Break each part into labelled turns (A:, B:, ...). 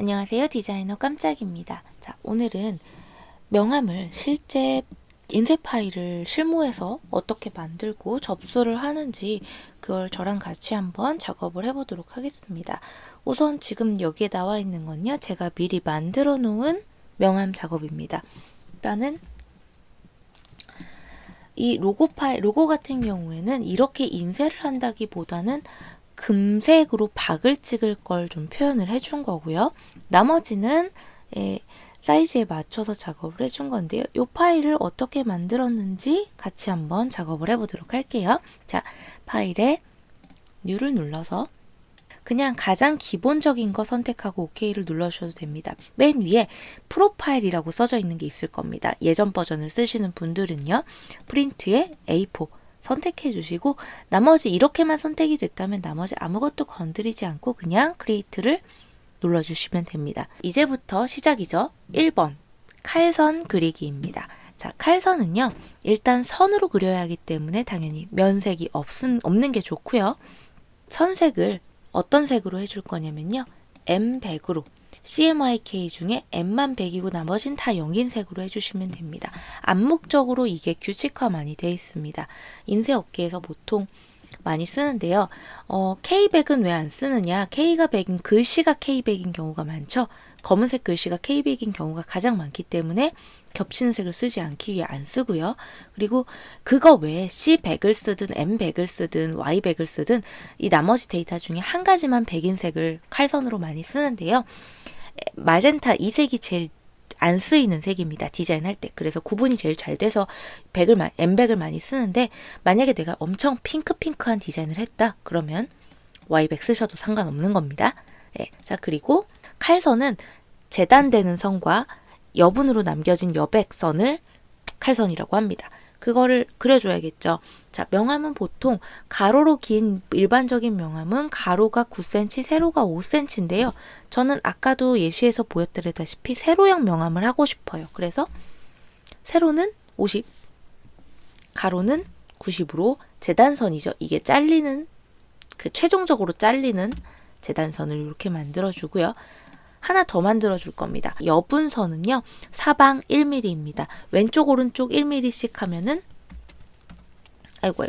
A: 안녕하세요. 디자이너 깜짝입니다. 자, 오늘은 명함을 실제 인쇄 파일을 실무에서 어떻게 만들고 접수를 하는지 그걸 저랑 같이 한번 작업을 해보도록 하겠습니다. 우선 지금 여기에 나와 있는 건요. 제가 미리 만들어 놓은 명함 작업입니다. 일단은 이 로고 같은 경우에는 이렇게 인쇄를 한다기보다는 금색으로 박을 찍을 걸 좀 표현을 해준 거고요. 나머지는 사이즈에 맞춰서 작업을 해준 건데요. 이 파일을 어떻게 만들었는지 같이 한번 작업을 해보도록 할게요. 자, 파일에 New를 눌러서 그냥 가장 기본적인 거 선택하고 OK를 눌러주셔도 됩니다. 맨 위에 프로파일이라고 써져 있는 게 있을 겁니다. 예전 버전을 쓰시는 분들은요. 프린트에 A4 선택해 주시고 나머지 이렇게만 선택이 됐다면 나머지 아무것도 건드리지 않고 그냥 크리에이트를 눌러주시면 됩니다. 이제부터 시작이죠. 1번 칼선 그리기입니다. 자, 칼선은요. 일단 선으로 그려야 하기 때문에 당연히 면색이 없는 게 좋고요. 선색을 어떤 색으로 해줄 거냐면요. M100으로 CMYK 중에 M만 100이고 나머진 다 0인 색으로 해주시면 됩니다. 암묵적으로 이게 규칙화 많이 되어 있습니다. 인쇄업계에서 보통 많이 쓰는데요. K100은 왜 안 쓰느냐? K가 100인 글씨가 K100인 경우가 많죠. 검은색 글씨가 K100인 경우가 가장 많기 때문에 겹치는 색을 쓰지 않기 위해 안 쓰고요. 그리고 그거 외에 C100을 쓰든 M100을 쓰든 Y100을 쓰든 이 나머지 데이터 중에 한 가지만 100인 색을 칼선으로 많이 쓰는데요. 마젠타 이 색이 제일 안 쓰이는 색입니다. 디자인할 때. 그래서 구분이 제일 잘 돼서 M100을 많이 쓰는데 만약에 내가 엄청 핑크한 디자인을 했다. 그러면 Y100 쓰셔도 상관없는 겁니다. 네. 자, 그리고 칼선은 재단되는 선과 여분으로 남겨진 여백선을 칼선이라고 합니다. 그거를 그려줘야겠죠. 자, 명함은 보통 가로로 긴 일반적인 명함은 가로가 9cm, 세로가 5cm인데요. 저는 아까도 예시에서 보여드렸다시피 세로형 명함을 하고 싶어요. 그래서 세로는 50, 가로는 90으로 재단선이죠. 이게 잘리는 최종적으로 잘리는 재단선을 이렇게 만들어주고요. 하나 더 만들어 줄 겁니다. 여분선은요. 사방 1mm입니다. 왼쪽 오른쪽 1mm씩 하면은 아이고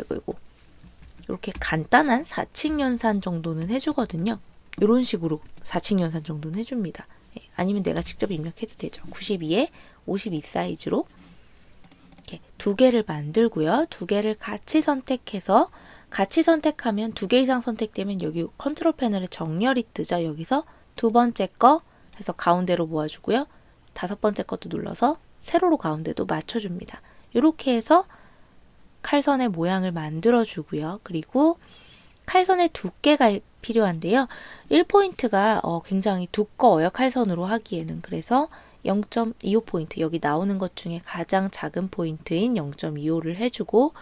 A: 이렇게 간단한 4층 연산 정도는 해주거든요. 이런 식으로 4층 연산 정도는 해줍니다. 아니면 내가 직접 입력해도 되죠. 92에 52 사이즈로 이렇게 두 개를 만들고요. 두 개를 같이 선택해서 같이 선택하면 두 개 이상 선택되면 여기 컨트롤 패널에 정렬이 뜨죠. 여기서 두 번째 거 해서 가운데로 모아주고요. 다섯 번째 것도 눌러서 세로로 가운데도 맞춰줍니다. 이렇게 해서 칼선의 모양을 만들어주고요. 그리고 칼선의 두께가 필요한데요. 1포인트가 굉장히 두꺼워요. 칼선으로 하기에는. 그래서 0.25포인트 여기 나오는 것 중에 가장 작은 포인트인 0.25를 해주고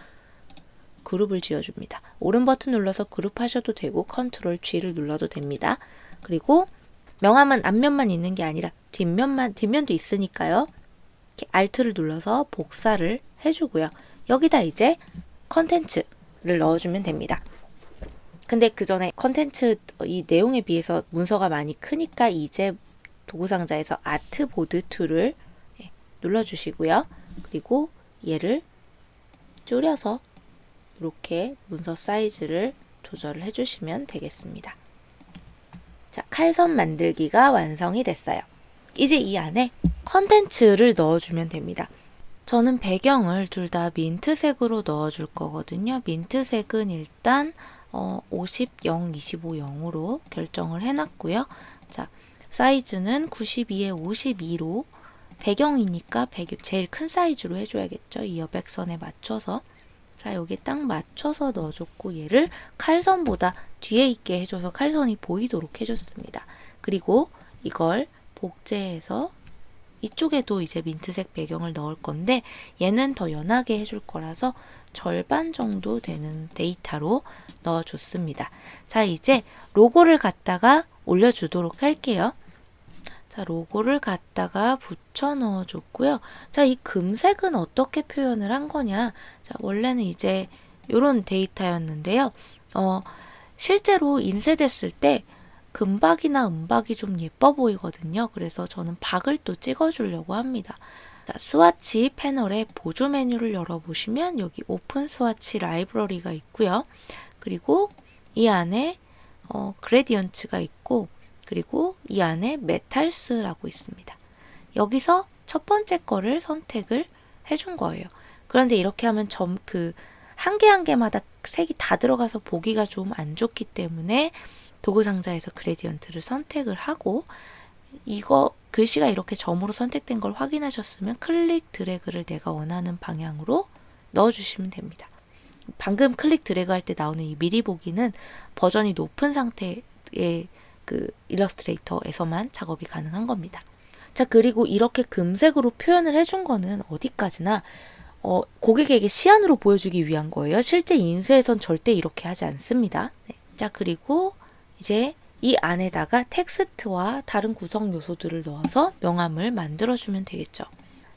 A: 그룹을 지어줍니다. 오른 버튼 눌러서 그룹 하셔도 되고 컨트롤 G를 눌러도 됩니다. 그리고 명함은 앞면만 있는 게 아니라 뒷면도 있으니까요. 이렇게 Alt를 눌러서 복사를 해주고요. 여기다 이제 컨텐츠를 넣어주면 됩니다. 근데 그 전에 컨텐츠 이 내용에 비해서 문서가 많이 크니까 이제 도구상자에서 아트보드 툴을 눌러주시고요. 그리고 얘를 줄여서 이렇게 문서 사이즈를 조절을 해주시면 되겠습니다. 자, 칼선 만들기가 완성이 됐어요. 이제 이 안에 컨텐츠를 넣어주면 됩니다. 저는 배경을 둘 다 민트색으로 넣어줄 거거든요. 민트색은 일단 50, 0, 25, 0으로 결정을 해놨고요. 자, 사이즈는 92에 52로 배경이니까 제일 큰 사이즈로 해줘야겠죠. 이 여백선에 맞춰서. 자, 여기 딱 맞춰서 넣어줬고 얘를 칼선보다 뒤에 있게 해줘서 칼선이 보이도록 해줬습니다. 그리고 이걸 복제해서 이쪽에도 이제 민트색 배경을 넣을 건데 얘는 더 연하게 해줄 거라서 절반 정도 되는 데이터로 넣어줬습니다. 자, 이제 로고를 갖다가 올려주도록 할게요. 자, 로고를 갖다가 붙여 넣어줬고요. 자, 이 금색은 어떻게 표현을 한 거냐? 자, 원래는 이제 이런 데이터였는데요. 실제로 인쇄됐을 때 금박이나 은박이 좀 예뻐 보이거든요. 그래서 저는 박을 또 찍어주려고 합니다. 자, 스와치 패널의 보조 메뉴를 열어보시면 여기 오픈 스와치 라이브러리가 있고요. 그리고 이 안에 그레디언츠가 있고, 그리고 이 안에 메탈스라고 있습니다. 여기서 첫 번째 거를 선택을 해준 거예요. 그런데 이렇게 하면 한 개 한 개마다 색이 다 들어가서 보기가 좀 안 좋기 때문에 도구 상자에서 그레디언트를 선택을 하고, 이거 글씨가 이렇게 점으로 선택된 걸 확인하셨으면 클릭 드래그를 내가 원하는 방향으로 넣어주시면 됩니다. 방금 클릭 드래그 할 때 나오는 이 미리 보기는 버전이 높은 상태의 그 일러스트레이터에서만 작업이 가능한 겁니다. 자, 그리고 이렇게 금색으로 표현을 해준 거는 어디까지나 고객에게 시안으로 보여주기 위한 거예요. 실제 인쇄에선 절대 이렇게 하지 않습니다. 네. 자, 그리고 이제 이 안에다가 텍스트와 다른 구성 요소들을 넣어서 명암을 만들어주면 되겠죠.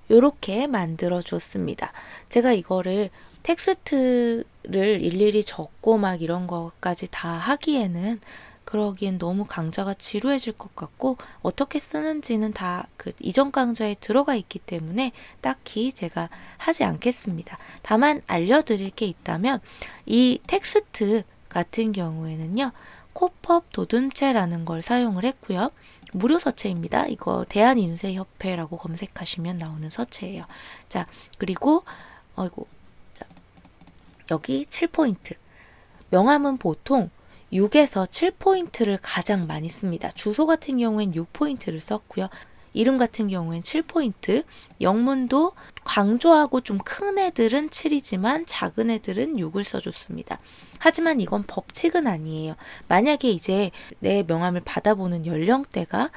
A: 이렇게 만들어 줬습니다. 제가 이거를 텍스트를 일일이 적고 막 이런 것까지 다 하기에는 그러기엔 너무 강좌가 지루해질 것 같고, 어떻게 쓰는지는 다 그 이전 강좌에 들어가 있기 때문에 딱히 제가 하지 않겠습니다. 다만 알려드릴 게 있다면, 이 텍스트 같은 경우에는요, 코펍 도둠체라는 걸 사용을 했고요. 무료 서체입니다. 이거 대한인쇄협회라고 검색하시면 나오는 서체예요. 자, 그리고 자, 여기 7포인트. 명암은 보통 6에서 7포인트를 가장 많이 씁니다. 주소 같은 경우엔 6포인트를 썼고요. 이름 같은 경우엔 7포인트, 영문도 강조하고 좀 큰 애들은 7이지만 작은 애들은 6을 써줬습니다. 하지만 이건 법칙은 아니에요. 만약에 이제 내 명함을 받아보는 연령대가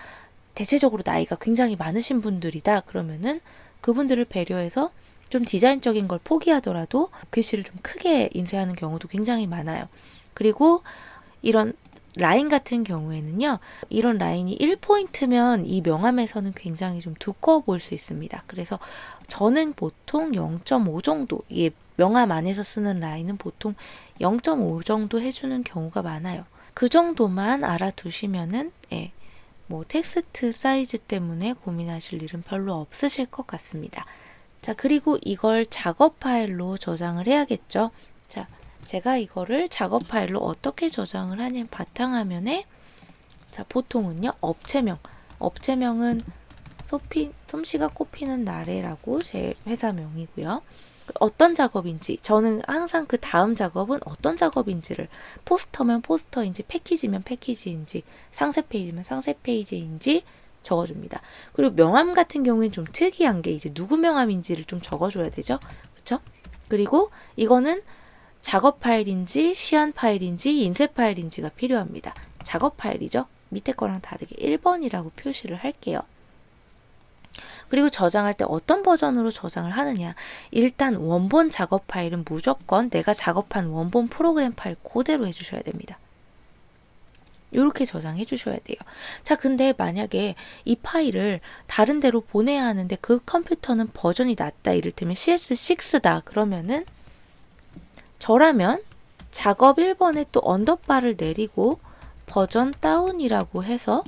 A: 대체적으로 나이가 굉장히 많으신 분들이다 그러면은 그분들을 배려해서 좀 디자인적인 걸 포기하더라도 글씨를 좀 크게 인쇄하는 경우도 굉장히 많아요. 그리고 이런 라인 같은 경우에는요, 이런 라인이 1포인트면 이 명암에서는 굉장히 좀 두꺼워 보일 수 있습니다. 그래서 저는 보통 0.5 정도, 이게 명암 안에서 쓰는 라인은 보통 0.5 정도 해주는 경우가 많아요. 그 정도만 알아두시면은, 뭐 텍스트 사이즈 때문에 고민하실 일은 별로 없으실 것 같습니다. 자, 그리고 이걸 작업 파일로 저장을 해야겠죠. 자, 제가 이거를 작업 파일로 어떻게 저장을 하냐면 바탕화면에, 자, 보통은요, 업체명은 솜씨가 꼽히는 나래라고 제 회사명이고요. 어떤 작업인지, 저는 항상 그 다음 작업은 어떤 작업인지를, 포스터면 포스터인지, 패키지면 패키지인지, 상세 페이지면 상세 페이지인지 적어줍니다. 그리고 명함 같은 경우에는 좀 특이한 게 이제 누구 명함인지를 좀 적어줘야 되죠. 그렇죠? 그리고 이거는 작업 파일인지 시안 파일인지 인쇄 파일인지가 필요합니다. 작업 파일이죠. 밑에 거랑 다르게 1번이라고 표시를 할게요. 그리고 저장할 때 어떤 버전으로 저장을 하느냐. 일단 원본 작업 파일은 무조건 내가 작업한 원본 프로그램 파일 그대로 해주셔야 됩니다. 이렇게 저장해 주셔야 돼요. 자, 근데 만약에 이 파일을 다른 데로 보내야 하는데 그 컴퓨터는 버전이 낮다. 이를테면 CS6다. 그러면은 저라면 작업 1번에 또 언더바를 내리고 버전 다운이라고 해서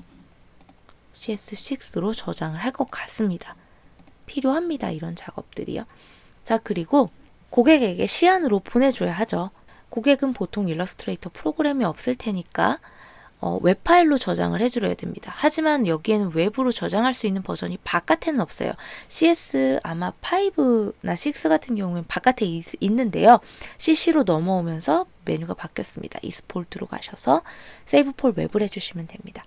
A: CS6로 저장을 할 것 같습니다. 필요합니다. 이런 작업들이요. 자, 그리고 고객에게 시안으로 보내줘야 하죠. 고객은 보통 일러스트레이터 프로그램이 없을 테니까 웹파일로 저장을 해줘야 됩니다. 하지만 여기에는 웹으로 저장할 수 있는 버전이 바깥에는 없어요. CS 아마 5나 6 같은 경우는 바깥에 있는데요. CC로 넘어오면서 메뉴가 바뀌었습니다. 이스폴트로 가셔서 세이브 폴 웹을 해주시면 됩니다.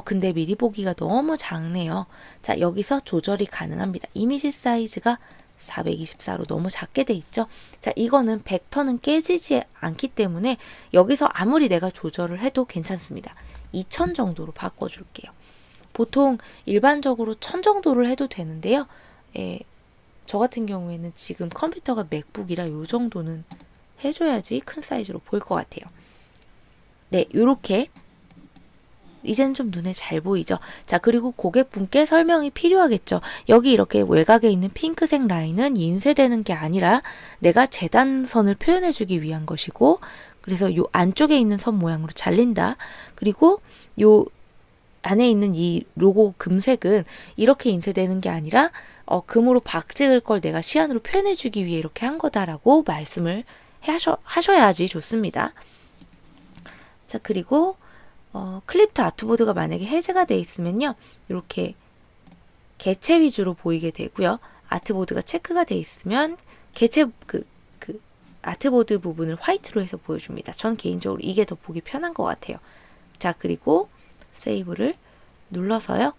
A: 근데 미리 보기가 너무 작네요. 자, 여기서 조절이 가능합니다. 이미지 사이즈가 424로 너무 작게 돼 있죠. 자, 이거는 벡터는 깨지지 않기 때문에 여기서 아무리 내가 조절을 해도 괜찮습니다. 2000 정도로 바꿔줄게요. 보통 일반적으로 1000 정도를 해도 되는데요. 저 같은 경우에는 지금 컴퓨터가 맥북이라 요 정도는 해줘야지 큰 사이즈로 보일 것 같아요. 네, 요렇게 이제는 좀 눈에 잘 보이죠. 자, 그리고 고객분께 설명이 필요하겠죠. 여기 이렇게 외곽에 있는 핑크색 라인은 인쇄되는 게 아니라 내가 재단선을 표현해주기 위한 것이고, 그래서 요 안쪽에 있는 선 모양으로 잘린다. 그리고 요 안에 있는 이 로고 금색은 이렇게 인쇄되는 게 아니라 금으로 박 찍을 걸 내가 시안으로 표현해주기 위해 이렇게 한 거다라고 말씀을 하셔야지 좋습니다. 자, 그리고 클립트 아트보드가 만약에 해제가 돼 있으면요, 이렇게 개체 위주로 보이게 되고요. 아트보드가 체크가 돼 있으면 개체 그 아트보드 부분을 화이트로 해서 보여줍니다. 전 개인적으로 이게 더 보기 편한 것 같아요. 자, 그리고 세이브를 눌러서요.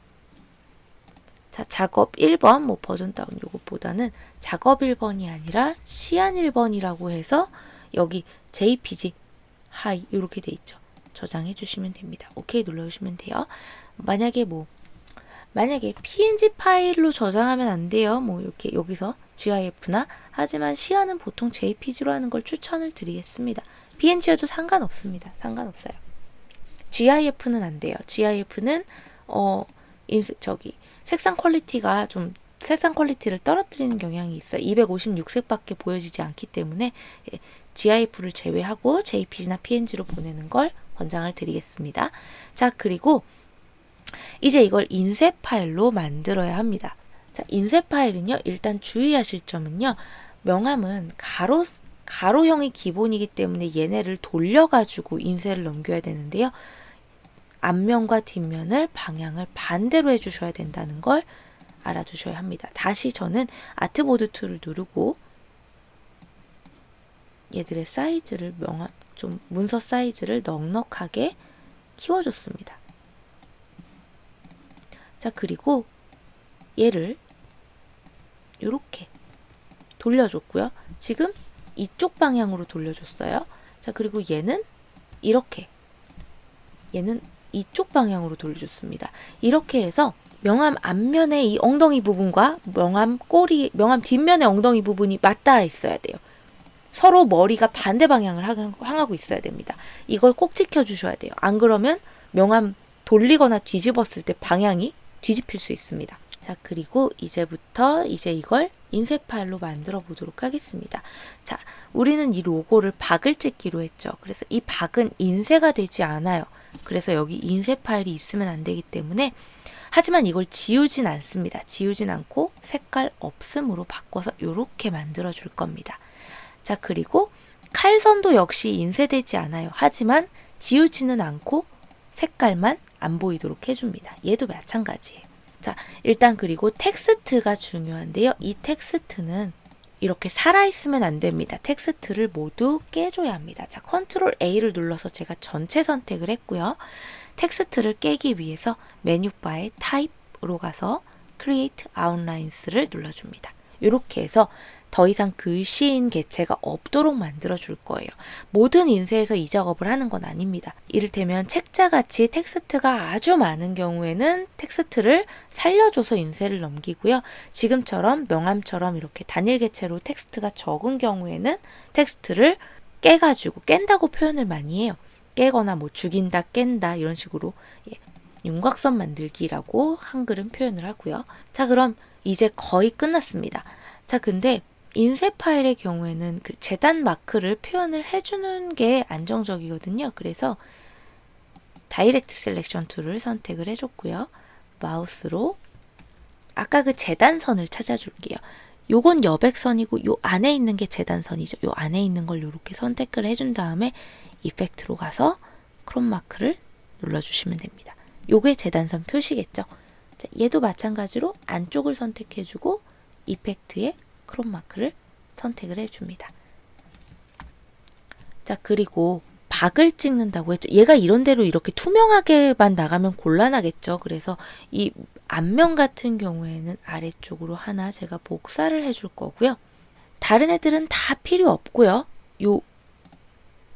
A: 자, 작업 1번, 뭐 버전 다운 요것보다는 작업 1번이 아니라 시안 1번이라고 해서 여기 JPG 하이 이렇게 돼 있죠. 저장해 주시면 됩니다. 오케이 눌러주시면 돼요. 만약에 PNG 파일로 저장하면 안 돼요. 뭐 이렇게 여기서 GIF나, 하지만 시안은 보통 JPG로 하는 걸 추천을 드리겠습니다. PNG여도 상관없습니다. 상관없어요. GIF는 안 돼요. GIF는 색상 퀄리티를 떨어뜨리는 경향이 있어요. 256색밖에 보여지지 않기 때문에 GIF를 제외하고 JPG나 PNG로 보내는 걸 권장을 드리겠습니다. 자, 그리고 이제 이걸 인쇄 파일로 만들어야 합니다. 자, 인쇄 파일은요, 일단 주의하실 점은요, 명암은 가로형이 기본이기 때문에 얘네를 돌려가지고 인쇄를 넘겨야 되는데요. 앞면과 뒷면을 방향을 반대로 해주셔야 된다는 걸 알아두셔야 합니다. 다시 저는 아트보드 툴을 누르고 얘들의 사이즈를 문서 사이즈를 넉넉하게 키워줬습니다. 자, 그리고 얘를 이렇게 돌려줬고요. 지금 이쪽 방향으로 돌려줬어요. 자, 그리고 얘는 이쪽 방향으로 돌려줬습니다. 이렇게 해서 명암 앞면의 이 엉덩이 부분과 명암 뒷면의 엉덩이 부분이 맞닿아 있어야 돼요. 서로 머리가 반대 방향을 향하고 있어야 됩니다. 이걸 꼭 지켜주셔야 돼요. 안 그러면 명암 돌리거나 뒤집었을 때 방향이 뒤집힐 수 있습니다. 자, 그리고 이제부터 이걸 인쇄 파일로 만들어 보도록 하겠습니다. 자, 우리는 이 로고를 박을 찍기로 했죠. 그래서 이 박은 인쇄가 되지 않아요. 그래서 여기 인쇄 파일이 있으면 안 되기 때문에, 하지만 이걸 지우진 않습니다. 지우진 않고 색깔 없음으로 바꿔서 이렇게 만들어 줄 겁니다. 자, 그리고 칼선도 역시 인쇄되지 않아요. 하지만 지우지는 않고 색깔만 안 보이도록 해줍니다. 얘도 마찬가지예요. 자, 일단 그리고 텍스트가 중요한데요. 이 텍스트는 이렇게 살아있으면 안 됩니다. 텍스트를 모두 깨줘야 합니다. 자, 컨트롤 A를 눌러서 제가 전체 선택을 했고요. 텍스트를 깨기 위해서 메뉴바에 타입으로 가서 Create Outlines를 눌러줍니다. 이렇게 해서 더 이상 글씨인 개체가 없도록 만들어 줄 거예요. 모든 인쇄에서 이 작업을 하는 건 아닙니다. 이를테면 책자같이 텍스트가 아주 많은 경우에는 텍스트를 살려줘서 인쇄를 넘기고요. 지금처럼 명암처럼 이렇게 단일 개체로 텍스트가 적은 경우에는 텍스트를 깬다고 표현을 많이 해요. 깨거나 뭐 죽인다, 깬다 이런 식으로 윤곽선 만들기라고 한글은 표현을 하고요. 자, 그럼 이제 거의 끝났습니다. 자, 근데 인쇄 파일의 경우에는 그 재단 마크를 표현을 해주는 게 안정적이거든요. 그래서 다이렉트 셀렉션 툴을 선택을 해줬고요. 마우스로 아까 그 재단선을 찾아줄게요. 요건 여백선이고 요 안에 있는 게 재단선이죠. 요 안에 있는 걸 이렇게 선택을 해준 다음에 이펙트로 가서 크롬 마크를 눌러주시면 됩니다. 요게 재단선 표시겠죠. 자, 얘도 마찬가지로 안쪽을 선택해주고 이펙트에 크롬 마크를 선택을 해줍니다. 자, 그리고 박을 찍는다고 했죠. 얘가 이런 대로 이렇게 투명하게만 나가면 곤란하겠죠. 그래서 이 앞면 같은 경우에는 아래쪽으로 하나 제가 복사를 해줄 거고요. 다른 애들은 다 필요 없고요.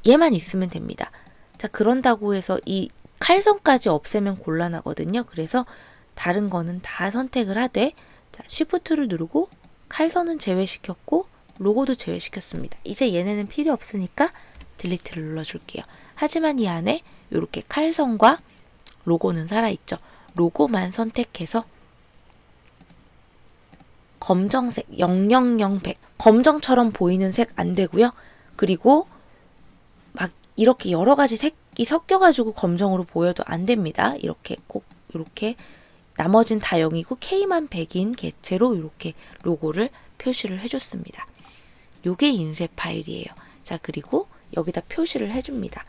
A: 얘만 있으면 됩니다. 자, 그런다고 해서 이 칼선까지 없애면 곤란하거든요. 그래서 다른 거는 다 선택을 하되, 자, Shift를 누르고 칼선은 제외시켰고 로고도 제외시켰습니다. 이제 얘네는 필요 없으니까 딜리트를 눌러줄게요. 하지만 이 안에 이렇게 칼선과 로고는 살아있죠. 로고만 선택해서 검정색 000100 검정처럼 보이는 색 안 되고요. 그리고 막 이렇게 여러 가지 색이 섞여가지고 검정으로 보여도 안 됩니다. 이렇게 꼭 이렇게 나머진 다 0이고 K만 100인 개체로 이렇게 로고를 표시를 해줬습니다. 요게 인쇄 파일이에요. 자, 그리고 여기다 표시를 해줍니다.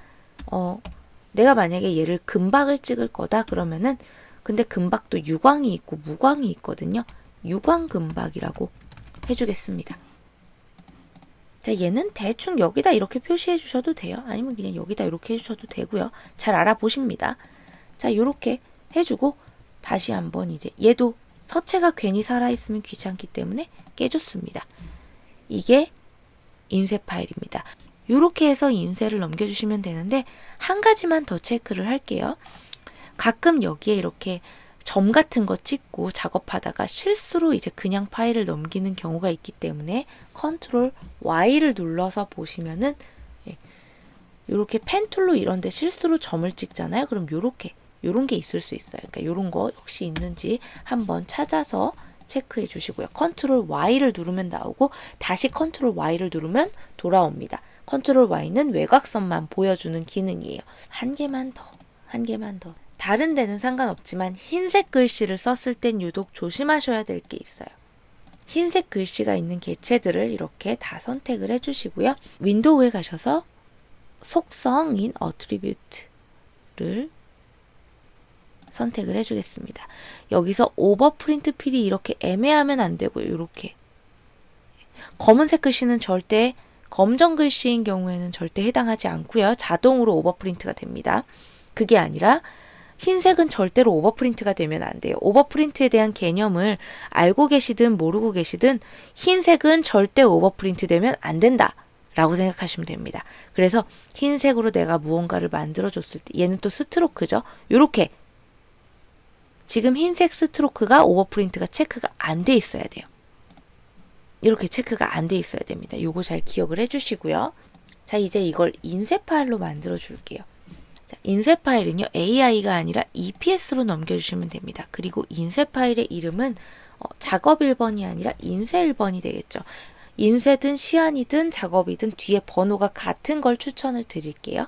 A: 내가 만약에 얘를 금박을 찍을 거다 그러면은 근데 금박도 유광이 있고 무광이 있거든요. 유광 금박이라고 해주겠습니다. 자, 얘는 대충 여기다 이렇게 표시해 주셔도 돼요. 아니면 그냥 여기다 이렇게 해주셔도 되고요. 잘 알아보십니다. 자, 요렇게 해주고 다시 한번 이제 얘도 서체가 괜히 살아있으면 귀찮기 때문에 깨줬습니다. 이게 인쇄 파일입니다. 요렇게 해서 인쇄를 넘겨주시면 되는데 한 가지만 더 체크를 할게요. 가끔 여기에 이렇게 점 같은 거 찍고 작업하다가 실수로 이제 그냥 파일을 넘기는 경우가 있기 때문에 컨트롤 Y를 눌러서 보시면은 요렇게 펜툴로 이런데 실수로 점을 찍잖아요. 그럼 요런 게 있을 수 있어요. 그러니까 요런 거 혹시 있는지 한번 찾아서 체크해 주시고요. 컨트롤 Y를 누르면 나오고 다시 컨트롤 Y를 누르면 돌아옵니다. 컨트롤 Y는 외곽선만 보여주는 기능이에요. 한 개만 더. 다른 데는 상관없지만 흰색 글씨를 썼을 땐 유독 조심하셔야 될 게 있어요. 흰색 글씨가 있는 개체들을 이렇게 다 선택을 해주시고요. 윈도우에 가셔서 속성인 어트리뷰트를 선택을 해주겠습니다. 여기서 오버 프린트 필이 이렇게 애매하면 안 되고요. 이렇게 검은색 글씨는 절대 검정 글씨인 경우에는 절대 해당하지 않고요. 자동으로 오버 프린트가 됩니다. 그게 아니라 흰색은 절대로 오버 프린트가 되면 안 돼요. 오버 프린트에 대한 개념을 알고 계시든 모르고 계시든 흰색은 절대 오버 프린트 되면 안 된다 라고 생각하시면 됩니다. 그래서 흰색으로 내가 무언가를 만들어 줬을 때 얘는 또 스트로크죠. 요렇게 지금 흰색 스트로크가 오버 프린트가 체크가 안 돼 있어야 돼요. 이렇게 체크가 안 돼 있어야 됩니다. 요거 잘 기억을 해주시고요. 자, 이제 이걸 인쇄 파일로 만들어 줄게요. 자, 인쇄 파일은요, AI가 아니라 EPS로 넘겨주시면 됩니다. 그리고 인쇄 파일의 이름은 작업 1번이 아니라 인쇄 1번이 되겠죠. 인쇄든 시안이든 작업이든 뒤에 번호가 같은 걸 추천을 드릴게요.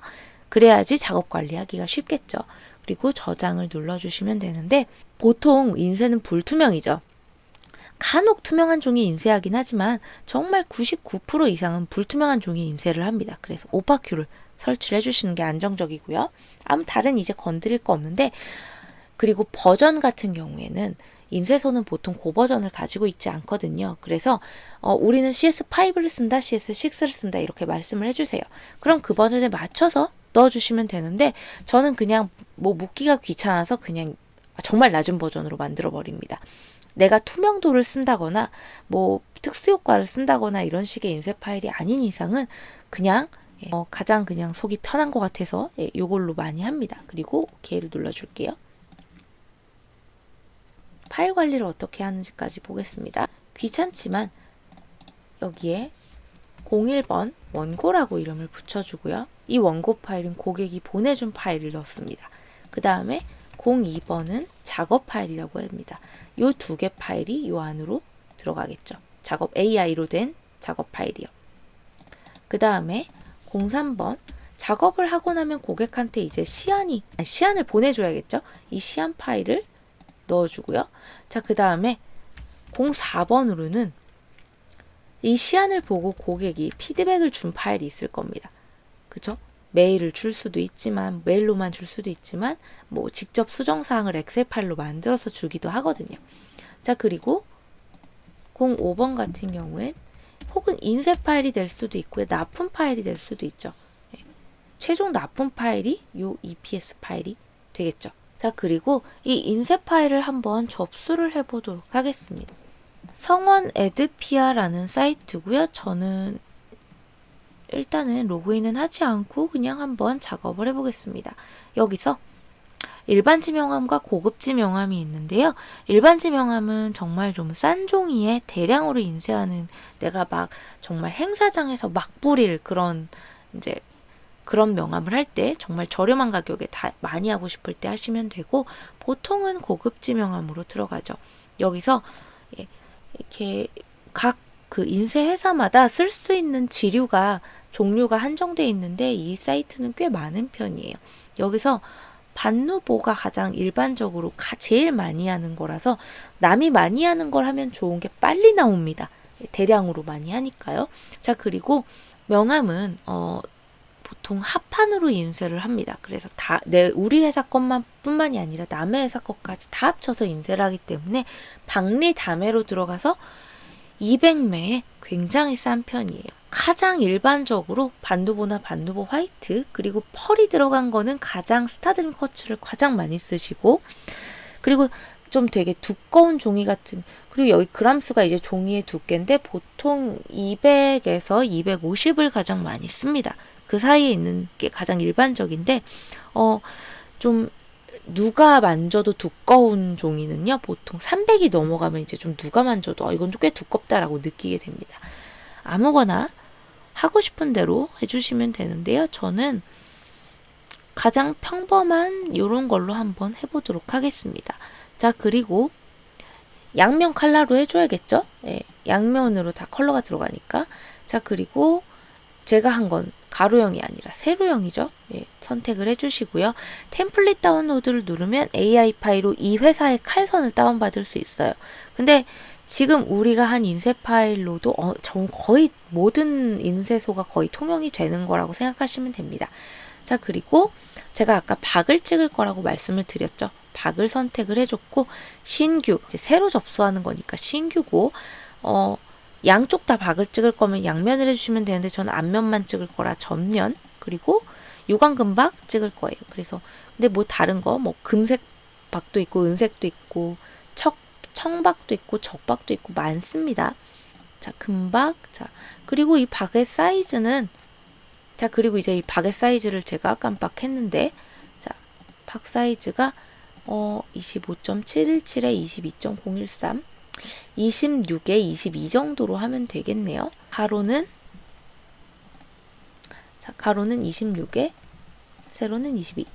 A: 그래야지 작업 관리하기가 쉽겠죠. 그리고 저장을 눌러주시면 되는데 보통 인쇄는 불투명이죠. 간혹 투명한 종이 인쇄하긴 하지만 정말 99% 이상은 불투명한 종이 인쇄를 합니다. 그래서 오파큐를 설치를 해주시는 게 안정적이고요. 아무 다른 이제 건드릴 거 없는데 그리고 버전 같은 경우에는 인쇄소는 보통 고버전을 가지고 있지 않거든요. 그래서 우리는 CS5를 쓴다, CS6를 쓴다 이렇게 말씀을 해주세요. 그럼 그 버전에 맞춰서 넣어주시면 되는데 저는 그냥 뭐 묻기가 귀찮아서 그냥 정말 낮은 버전으로 만들어 버립니다. 내가 투명도를 쓴다거나 뭐 특수효과를 쓴다거나 이런 식의 인쇄 파일이 아닌 이상은 그냥 가장 그냥 속이 편한 것 같아서 요걸로 많이 합니다. 그리고 OK를 눌러줄게요. 파일 관리를 어떻게 하는지까지 보겠습니다. 귀찮지만 여기에 01번 원고라고 이름을 붙여주고요. 이 원고 파일은 고객이 보내준 파일을 넣습니다. 그 다음에 02번은 작업 파일이라고 합니다. 이 두 개 파일이 이 안으로 들어가겠죠. 작업 AI로 된 작업 파일이요. 그 다음에 03번 작업을 하고 나면 고객한테 이제 시안을 보내줘야겠죠. 이 시안 파일을 넣어주고요. 자, 그 다음에 04번으로는 이 시안을 보고 고객이 피드백을 준 파일이 있을 겁니다. 그죠? 메일을 줄 수도 있지만 메일로만 줄 수도 있지만 뭐 직접 수정사항을 엑셀 파일로 만들어서 주기도 하거든요. 자, 그리고 05번 같은 경우엔 혹은 인쇄 파일이 될 수도 있고요. 납품 파일이 될 수도 있죠. 최종 납품 파일이 요 EPS 파일이 되겠죠. 자, 그리고 이 인쇄 파일을 한번 접수를 해보도록 하겠습니다. 성원 에드피아라는 사이트고요. 저는 일단은 로그인은 하지 않고 그냥 한번 작업을 해보겠습니다. 여기서 일반 지명함과 고급 지명함이 있는데요. 일반 지명함은 정말 좀 싼 종이에 대량으로 인쇄하는 내가 막 정말 행사장에서 막 뿌릴 그런 이제 그런 명함을 할 때 정말 저렴한 가격에 다 많이 하고 싶을 때 하시면 되고 보통은 고급 지명함으로 들어가죠. 여기서 이렇게 각 그 인쇄 회사마다 쓸 수 있는 지류가 종류가 한정돼 있는데 이 사이트는 꽤 많은 편이에요. 여기서 반누보가 가장 일반적으로 제일 많이 하는 거라서 남이 많이 하는 걸 하면 좋은 게 빨리 나옵니다. 대량으로 많이 하니까요. 자, 그리고 명함은 보통 합판으로 인쇄를 합니다. 그래서 우리 회사 것뿐만이 아니라 남의 회사 것까지 다 합쳐서 인쇄를 하기 때문에 박리 다매로 들어가서 200매에 굉장히 싼 편이에요. 가장 일반적으로 반누보나 반누보 화이트, 그리고 펄이 들어간 거는 가장 스타드림 쿼츠를 가장 많이 쓰시고, 그리고 좀 되게 두꺼운 종이 같은, 그리고 여기 그람수가 이제 종이의 두께인데 보통 200에서 250을 가장 많이 씁니다. 그 사이에 있는 게 가장 일반적인데, 좀 누가 만져도 두꺼운 종이는요, 보통 300이 넘어가면 이제 좀 누가 만져도 이건 꽤 두껍다라고 느끼게 됩니다. 아무거나 하고 싶은 대로 해주시면 되는데요. 저는 가장 평범한 이런 걸로 한번 해보도록 하겠습니다. 자, 그리고 양면 컬러로 해줘야겠죠? 예, 양면으로 다 컬러가 들어가니까. 자, 그리고 제가 한 건 가로형이 아니라 세로형이죠. 예, 선택을 해주시고요. 템플릿 다운로드를 누르면 AI 파일로 이 회사의 칼선을 다운받을 수 있어요. 근데 지금 우리가 한 인쇄 파일로도 거의 모든 인쇄소가 거의 통용이 되는 거라고 생각하시면 됩니다. 자, 그리고 제가 아까 박을 찍을 거라고 말씀을 드렸죠. 박을 선택을 해줬고, 신규, 이제 새로 접수하는 거니까 신규고, 양쪽 다 박을 찍을 거면 양면을 해주시면 되는데 저는 앞면만 찍을 거라 전면, 그리고 유광금박 찍을 거예요. 그래서 근데 뭐 다른 거, 뭐 금색 박도 있고 은색도 있고 청박도 있고 적박도 있고 많습니다. 자, 금박. 자, 그리고 이 박의 사이즈는, 자, 그리고 이제 이 박의 사이즈를 제가 깜빡했는데, 자, 박 사이즈가 25.717에 22.013, 26에 22 정도로 하면 되겠네요. 가로는 26에 세로는 22.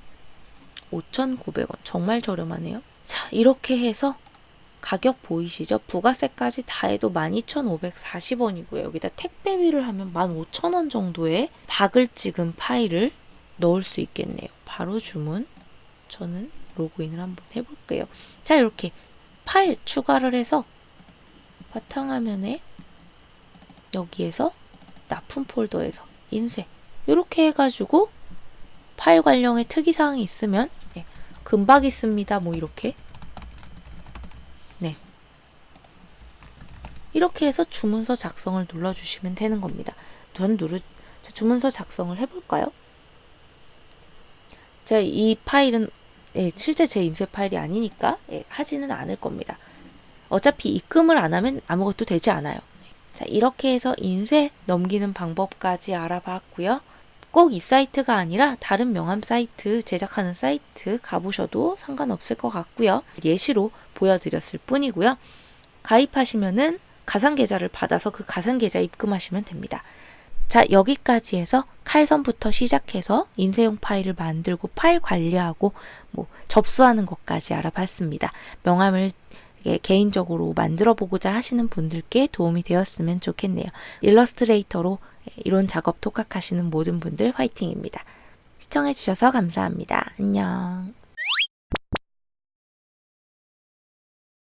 A: 5,900원. 정말 저렴하네요. 자, 이렇게 해서 가격 보이시죠? 부가세까지 다 해도 12,540원이고요. 여기다 택배비를 하면 15,000원 정도의 박을 찍은 파일을 넣을 수 있겠네요. 바로 주문. 저는 로그인을 한번 해볼게요. 자, 이렇게 파일 추가를 해서 바탕화면에 여기에서 납품 폴더에서 인쇄 이렇게 해가지고 파일 관련의 특이사항이 있으면 금박 있습니다. 뭐 이렇게 이렇게 해서 주문서 작성을 눌러주시면 되는 겁니다. 주문서 작성을 해볼까요? 제가 이 파일은 실제 제 인쇄 파일이 아니니까 하지는 않을 겁니다. 어차피 입금을 안 하면 아무것도 되지 않아요. 자, 이렇게 해서 인쇄 넘기는 방법까지 알아봤고요. 꼭 이 사이트가 아니라 다른 명함 사이트, 제작하는 사이트 가보셔도 상관없을 것 같고요. 예시로 보여드렸을 뿐이고요. 가입하시면은 가상계좌를 받아서 그 가상계좌 입금하시면 됩니다. 자, 여기까지 해서 칼선부터 시작해서 인쇄용 파일을 만들고 파일 관리하고 뭐 접수하는 것까지 알아봤습니다. 명함을 개인적으로 만들어 보고자 하시는 분들께 도움이 되었으면 좋겠네요. 일러스트레이터로 이론 작업 독학하시는 모든 분들 화이팅입니다. 시청해주셔서 감사합니다. 안녕.